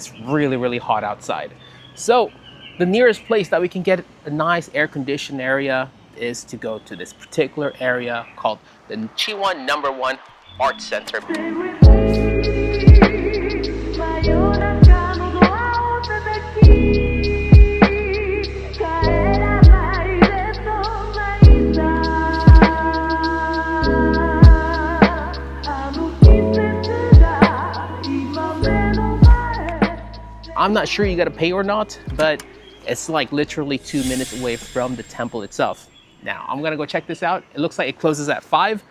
It's really, really hot outside. So the nearest place that we can get a nice air-conditioned area is to go to this particular area called the Chiwan No. 1 Art Center. I'm not sure you gotta pay or not, but it's like literally 2 minutes away from the temple itself. Now, I'm gonna go check this out. It looks like it closes at 5,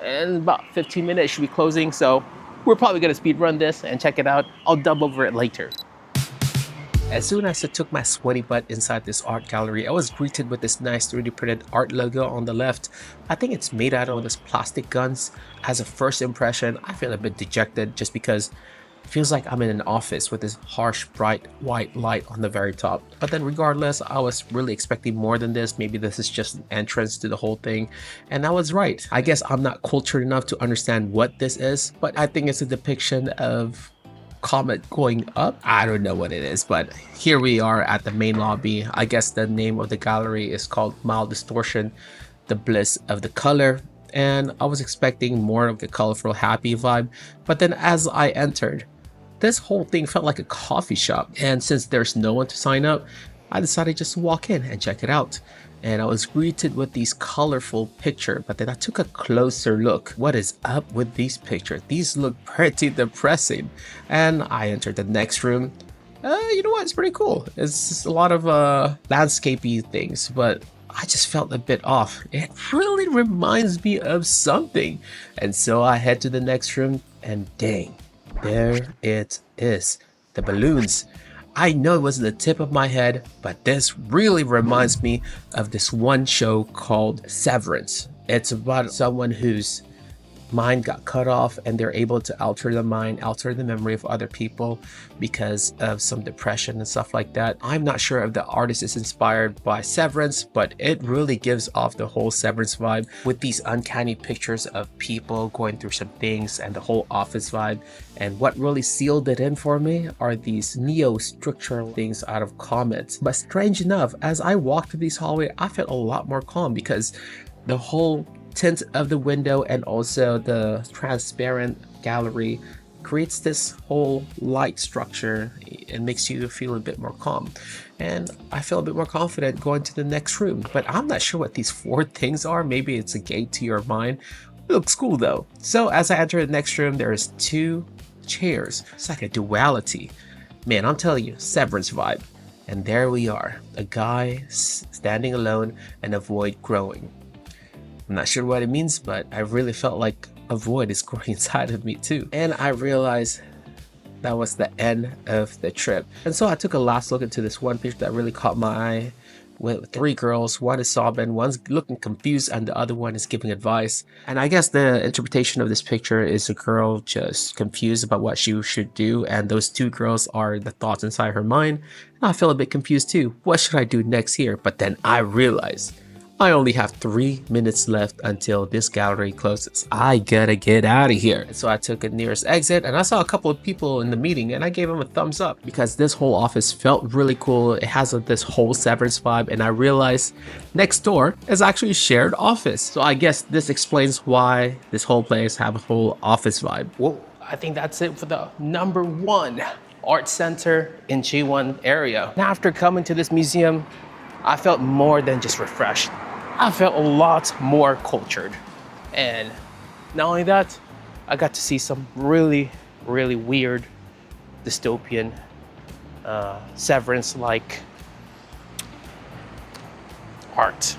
and about 15 minutes it should be closing, so we're probably gonna speed run this and check it out. I'll dub over it later. As soon as I took my sweaty butt inside this art gallery, I was greeted with this nice 3D printed art logo on the left. I think it's made out of these plastic guns. As a first impression, I feel a bit dejected just because it feels like I'm in an office with this harsh, bright white light on the very top. But then regardless, I was really expecting more than this. Maybe this is just an entrance to the whole thing. And I was right. I guess I'm not cultured enough to understand what this is, but I think it's a depiction of comet going up. I don't know what it is, but here we are at the main lobby. I guess the name of the gallery is called Mild Distortion, the Bliss of the Color. And I was expecting more of the colorful, happy vibe, but then as I entered, this whole thing felt like a coffee shop. And since there's no one to sign up, I decided just to walk in and check it out. And I was greeted with these colorful pictures, but then I took a closer look. What is up with these pictures? These look pretty depressing. And I entered the next room. You know what? It's pretty cool. It's just a lot of landscapey things, but I just felt a bit off. It really reminds me of something. And so I head to the next room, and dang, there it is. The balloons. I know it was the tip of my head, but this really reminds me of this one show called Severance. It's about someone whose mind got cut off and they're able to alter the mind, alter the memory of other people because of some depression and stuff like that. I'm not sure if the artist is inspired by Severance, but it really gives off the whole Severance vibe with these uncanny pictures of people going through some things and the whole office vibe. And what really sealed it in for me are these neo-structural things out of comets. But strange enough, as I walked through this hallway, I felt a lot more calm because the whole tint of the window and also the transparent gallery creates this whole light structure and makes you feel a bit more calm. And I feel a bit more confident going to the next room, but I'm not sure what these 4 things are. Maybe it's a gate to your mind. It looks cool though. So as I enter the next room, there's 2 chairs. It's like a duality. Man, I'm telling you, Severance vibe. And there we are, a guy standing alone and a void growing. I'm not sure what it means, but I really felt like a void is growing inside of me too. And I realized that was the end of the trip. And so I took a last look into this one picture that really caught my eye with 3 girls. One is sobbing, one's looking confused, and the other one is giving advice. And I guess the interpretation of this picture is a girl just confused about what she should do, and those 2 girls are the thoughts inside her mind. And I feel a bit confused too. What should I do next here? But then I realized I only have 3 minutes left until this gallery closes. I gotta get out of here. So I took a nearest exit and I saw a couple of people in the meeting and I gave them a thumbs up because this whole office felt really cool. It has this whole Severance vibe, and I realized next door is actually a shared office. So I guess this explains why this whole place have a whole office vibe. Whoa, I think that's it for the number 1 art center in Chiwan area. Now after coming to this museum, I felt more than just refreshed. I felt a lot more cultured. And not only that, I got to see some really, really weird dystopian Severance-like art.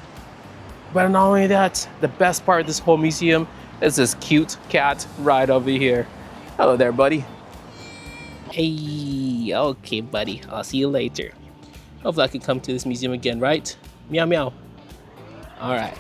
But not only that, the best part of this whole museum is this cute cat right over here. Hello there, buddy. Hey, okay, buddy. I'll see you later. Hopefully I can come to this museum again, right? Meow, meow. All right.